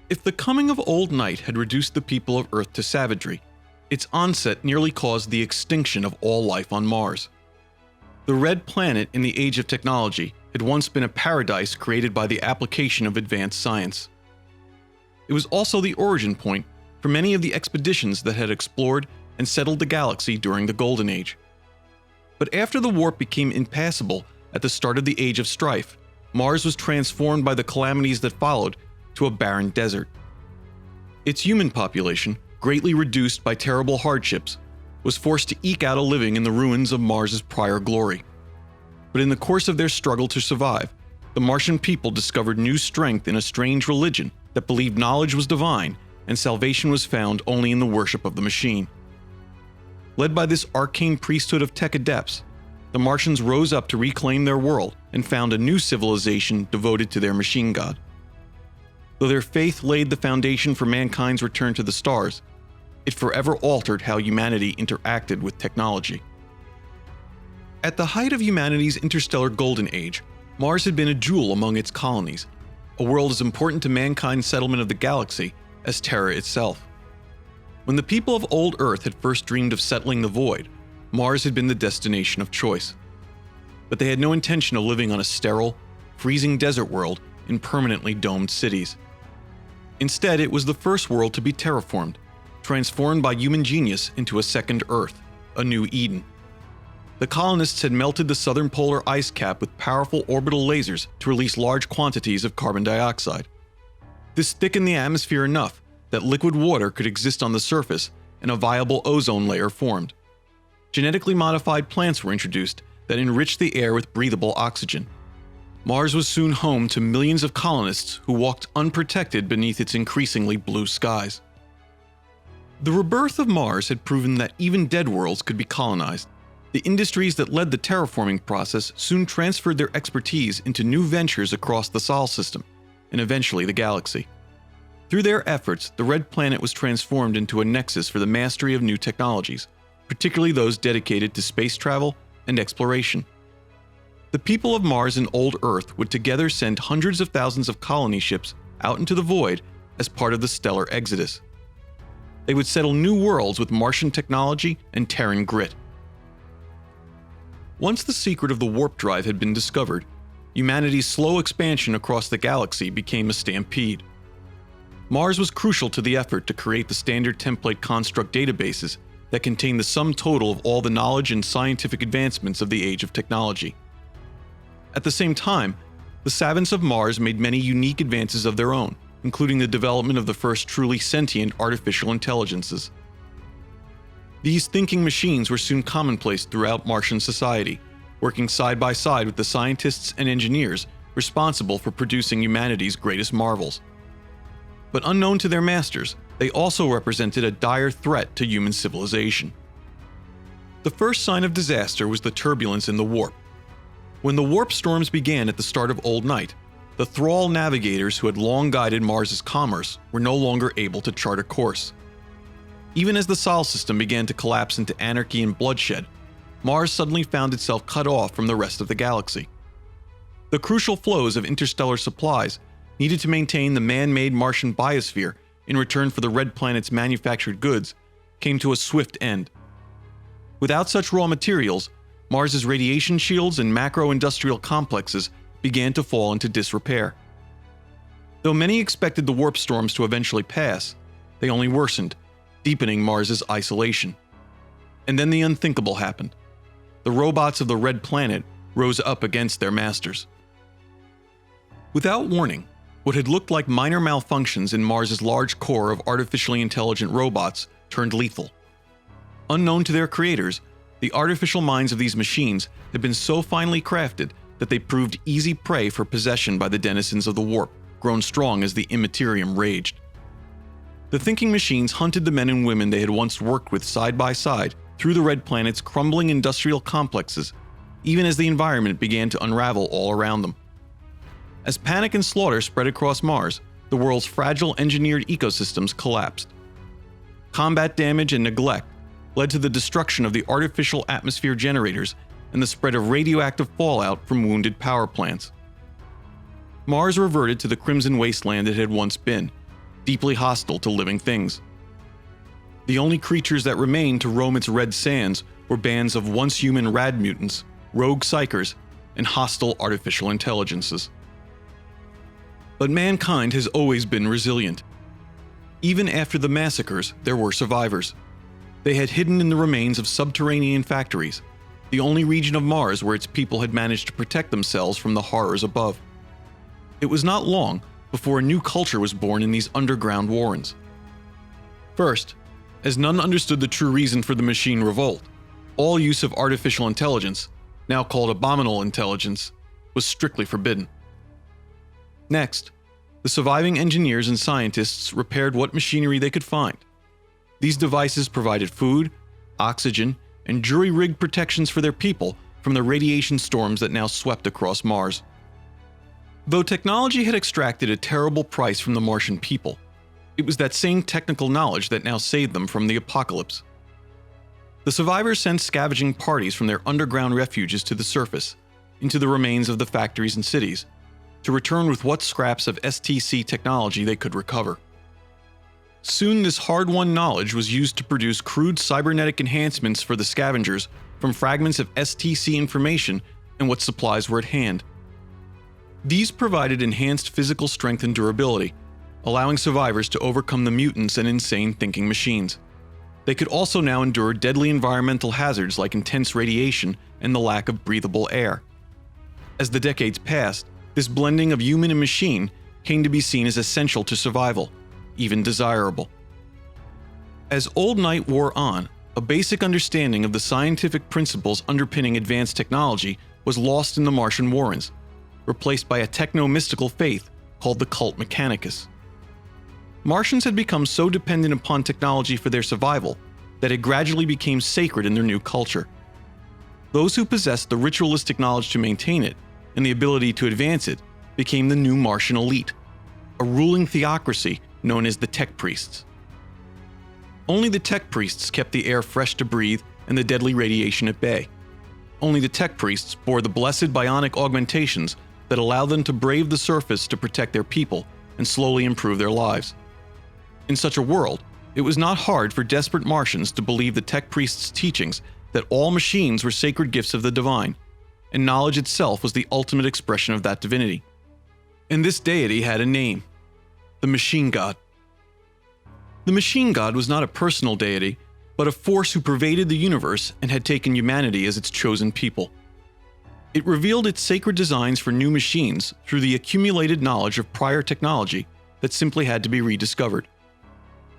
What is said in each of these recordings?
If the coming of Old Night had reduced the people of Earth to savagery, its onset nearly caused the extinction of all life on Mars. The Red Planet in the Age of Technology had once been a paradise created by the application of advanced science. It was also the origin point for many of the expeditions that had explored and settled the galaxy during the Golden Age. But after the warp became impassable at the start of the Age of Strife, Mars was transformed by the calamities that followed to a barren desert. Its human population, greatly reduced by terrible hardships, was forced to eke out a living in the ruins of Mars's prior glory. But in the course of their struggle to survive, the Martian people discovered new strength in a strange religion that believed knowledge was divine and salvation was found only in the worship of the machine. Led by this arcane priesthood of tech adepts, the Martians rose up to reclaim their world and found a new civilization devoted to their machine god. Though their faith laid the foundation for mankind's return to the stars, it forever altered how humanity interacted with technology. At the height of humanity's interstellar golden age, Mars had been a jewel among its colonies, a world as important to mankind's settlement of the galaxy as Terra itself. When the people of old Earth had first dreamed of settling the void, Mars had been the destination of choice. But they had no intention of living on a sterile, freezing desert world in permanently domed cities. Instead, it was the first world to be terraformed, transformed by human genius into a second Earth, a new Eden. The colonists had melted the southern polar ice cap with powerful orbital lasers to release large quantities of carbon dioxide. This thickened the atmosphere enough that liquid water could exist on the surface and a viable ozone layer formed. Genetically modified plants were introduced that enriched the air with breathable oxygen. Mars was soon home to millions of colonists who walked unprotected beneath its increasingly blue skies. The rebirth of Mars had proven that even dead worlds could be colonized. The industries that led the terraforming process soon transferred their expertise into new ventures across the Sol system, and eventually the galaxy. Through their efforts, the Red Planet was transformed into a nexus for the mastery of new technologies, particularly those dedicated to space travel and exploration. The people of Mars and Old Earth would together send hundreds of thousands of colony ships out into the void as part of the stellar exodus. They would settle new worlds with Martian technology and Terran grit. Once the secret of the warp drive had been discovered, humanity's slow expansion across the galaxy became a stampede. Mars was crucial to the effort to create the standard template construct databases that contain the sum total of all the knowledge and scientific advancements of the Age of Technology. At the same time, the savants of Mars made many unique advances of their own, including the development of the first truly sentient artificial intelligences. These thinking machines were soon commonplace throughout Martian society, working side by side with the scientists and engineers responsible for producing humanity's greatest marvels. But unknown to their masters, they also represented a dire threat to human civilization. The first sign of disaster was the turbulence in the warp. When the warp storms began at the start of Old Night, the Thrall navigators who had long guided Mars's commerce were no longer able to chart a course. Even as the Sol system began to collapse into anarchy and bloodshed, Mars suddenly found itself cut off from the rest of the galaxy. The crucial flows of interstellar supplies needed to maintain the man-made Martian biosphere in return for the Red Planet's manufactured goods came to a swift end. Without such raw materials, Mars's radiation shields and macro-industrial complexes began to fall into disrepair. Though many expected the warp storms to eventually pass, they only worsened, deepening Mars's isolation. And then the unthinkable happened. The robots of the Red Planet rose up against their masters. Without warning, what had looked like minor malfunctions in Mars's large core of artificially intelligent robots turned lethal. Unknown to their creators, the artificial minds of these machines had been so finely crafted that they proved easy prey for possession by the denizens of the warp, grown strong as the immaterium raged. The thinking machines hunted the men and women they had once worked with side by side through the Red Planet's crumbling industrial complexes, even as the environment began to unravel all around them. As panic and slaughter spread across Mars, the world's fragile engineered ecosystems collapsed. Combat damage and neglect led to the destruction of the artificial atmosphere generators and the spread of radioactive fallout from wounded power plants. Mars reverted to the crimson wasteland it had once been, deeply hostile to living things. The only creatures that remained to roam its red sands were bands of once human rad mutants, rogue psychers, and hostile artificial intelligences. But mankind has always been resilient. Even after the massacres, there were survivors. They had hidden in the remains of subterranean factories, the only region of Mars where its people had managed to protect themselves from the horrors above. It was not long before a new culture was born in these underground warrens. First, as none understood the true reason for the machine revolt, all use of artificial intelligence, now called abominable intelligence, was strictly forbidden. Next, the surviving engineers and scientists repaired what machinery they could find. These devices provided food, oxygen, and jury-rigged protections for their people from the radiation storms that now swept across Mars. Though technology had extracted a terrible price from the Martian people, it was that same technical knowledge that now saved them from the apocalypse. The survivors sent scavenging parties from their underground refuges to the surface, into the remains of the factories and cities, to return with what scraps of STC technology they could recover. Soon this hard-won knowledge was used to produce crude cybernetic enhancements for the scavengers from fragments of STC information and what supplies were at hand. These provided enhanced physical strength and durability, allowing survivors to overcome the mutants and insane thinking machines. They could also now endure deadly environmental hazards like intense radiation and the lack of breathable air. As the decades passed, this blending of human and machine came to be seen as essential to survival, even desirable. As Old Night wore on, a basic understanding of the scientific principles underpinning advanced technology was lost in the Martian warrens, replaced by a techno-mystical faith called the cult Mechanicus. Martians had become so dependent upon technology for their survival that it gradually became sacred in their new culture. Those who possessed the ritualistic knowledge to maintain it and the ability to advance it became the new Martian elite, a ruling theocracy known as the tech priests. Only the tech priests kept the air fresh to breathe and the deadly radiation at bay. Only the tech priests bore the blessed bionic augmentations that allowed them to brave the surface to protect their people and slowly improve their lives. In such a world, it was not hard for desperate Martians to believe the tech priests' teachings that all machines were sacred gifts of the divine, and knowledge itself was the ultimate expression of that divinity. And this deity had a name: the Machine God. The Machine God was not a personal deity, but a force who pervaded the universe and had taken humanity as its chosen people. It revealed its sacred designs for new machines through the accumulated knowledge of prior technology that simply had to be rediscovered.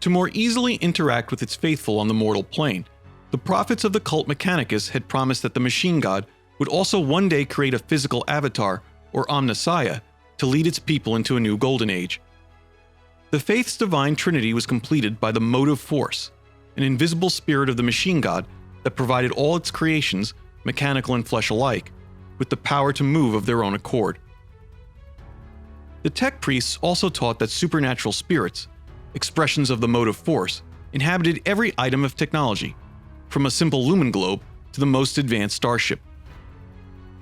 To more easily interact with its faithful on the mortal plane, the prophets of the cult Mechanicus had promised that the Machine God would also one day create a physical avatar, or omnissiah, to lead its people into a new golden age. The faith's divine trinity was completed by the motive force, an invisible spirit of the Machine God that provided all its creations, mechanical and flesh alike, with the power to move of their own accord. The tech priests also taught that supernatural spirits, expressions of the motive force, inhabited every item of technology, from a simple lumen globe to the most advanced starship.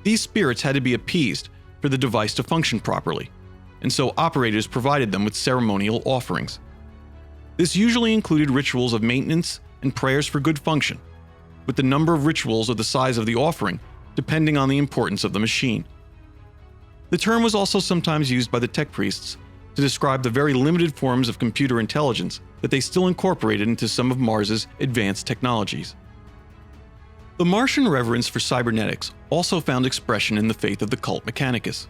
These spirits had to be appeased for the device to function properly, and so operators provided them with ceremonial offerings. This usually included rituals of maintenance and prayers for good function, with the number of rituals or the size of the offering depending on the importance of the machine. The term was also sometimes used by the tech priests to describe the very limited forms of computer intelligence that they still incorporated into some of Mars's advanced technologies. The Martian reverence for cybernetics also found expression in the faith of the cult Mechanicus.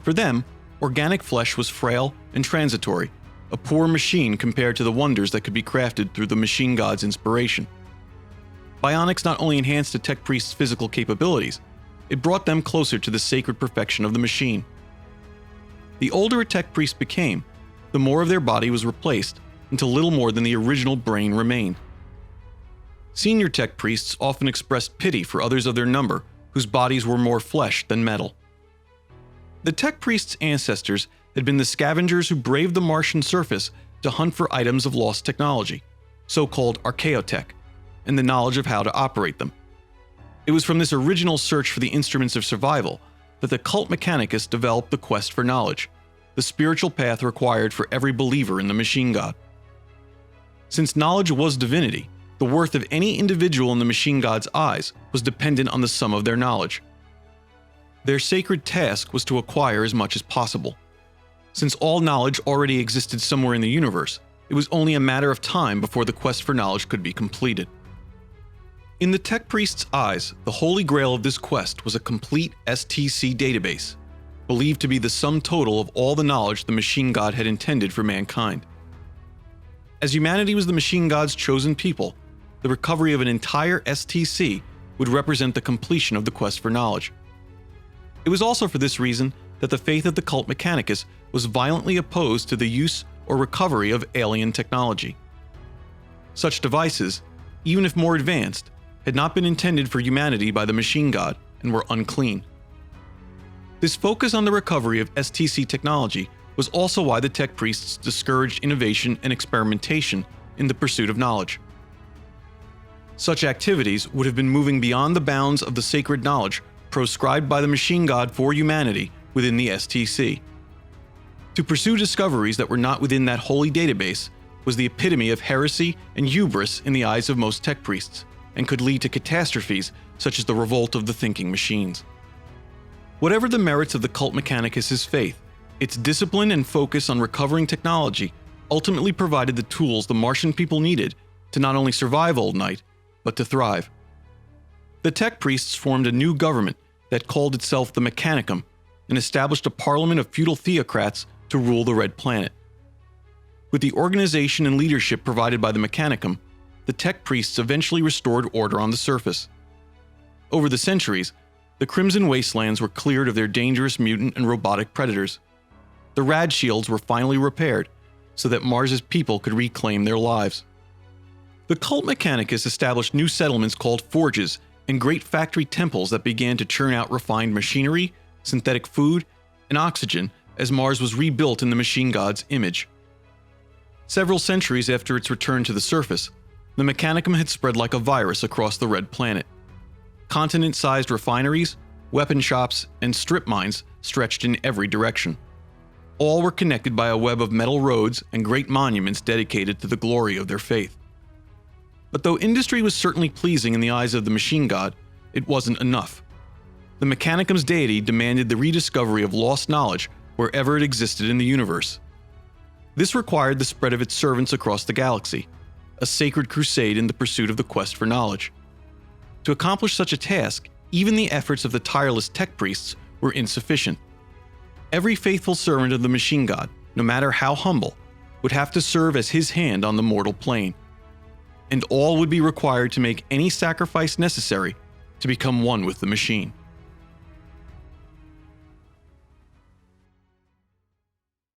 For them, organic flesh was frail and transitory, a poor machine compared to the wonders that could be crafted through the Machine God's inspiration. Bionics not only enhanced the tech priest's physical capabilities, it brought them closer to the sacred perfection of the machine. The older a tech priest became, the more of their body was replaced until little more than the original brain remained. Senior tech priests often expressed pity for others of their number whose bodies were more flesh than metal. The tech priest's ancestors had been the scavengers who braved the Martian surface to hunt for items of lost technology, so-called archaeotech, and the knowledge of how to operate them. It was from this original search for the instruments of survival that the cult Mechanicus developed the quest for knowledge, the spiritual path required for every believer in the machine god. Since knowledge was divinity, the worth of any individual in the machine god's eyes was dependent on the sum of their knowledge. Their sacred task was to acquire as much as possible. Since all knowledge already existed somewhere in the universe, it was only a matter of time before the quest for knowledge could be completed. In the tech priest's eyes, the holy grail of this quest was a complete STC database, believed to be the sum total of all the knowledge the machine god had intended for mankind. As humanity was the machine god's chosen people, the recovery of an entire STC would represent the completion of the quest for knowledge. It was also for this reason that the faith of the cult Mechanicus was violently opposed to the use or recovery of alien technology. Such devices, even if more advanced, had not been intended for humanity by the machine god and were unclean. This focus on the recovery of STC technology was also why the tech priests discouraged innovation and experimentation in the pursuit of knowledge. Such activities would have been moving beyond the bounds of the sacred knowledge proscribed by the machine god for humanity within the STC. To pursue discoveries that were not within that holy database was the epitome of heresy and hubris in the eyes of most tech priests, and could lead to catastrophes such as the revolt of the thinking machines. Whatever the merits of the cult Mechanicus' faith, its discipline and focus on recovering technology ultimately provided the tools the Martian people needed to not only survive Old Night, but to thrive. The tech priests formed a new government that called itself the Mechanicum and established a parliament of feudal theocrats to rule the Red Planet. With the organization and leadership provided by the Mechanicum, the tech priests eventually restored order on the surface. Over the centuries, the Crimson Wastelands were cleared of their dangerous mutant and robotic predators. The rad shields were finally repaired so that Mars's people could reclaim their lives. The cult Mechanicus established new settlements called forges and great factory temples that began to churn out refined machinery, synthetic food, and oxygen as Mars was rebuilt in the machine god's image. Several centuries after its return to the surface, the Mechanicum had spread like a virus across the Red Planet. Continent-sized refineries, weapon shops, and strip mines stretched in every direction. All were connected by a web of metal roads and great monuments dedicated to the glory of their faith. But though industry was certainly pleasing in the eyes of the machine god, it wasn't enough. The Mechanicum's deity demanded the rediscovery of lost knowledge wherever it existed in the universe. This required the spread of its servants across the galaxy, a sacred crusade in the pursuit of the quest for knowledge. To accomplish such a task, even the efforts of the tireless tech priests were insufficient. Every faithful servant of the machine god, no matter how humble, would have to serve as his hand on the mortal plane. And all would be required to make any sacrifice necessary to become one with the machine.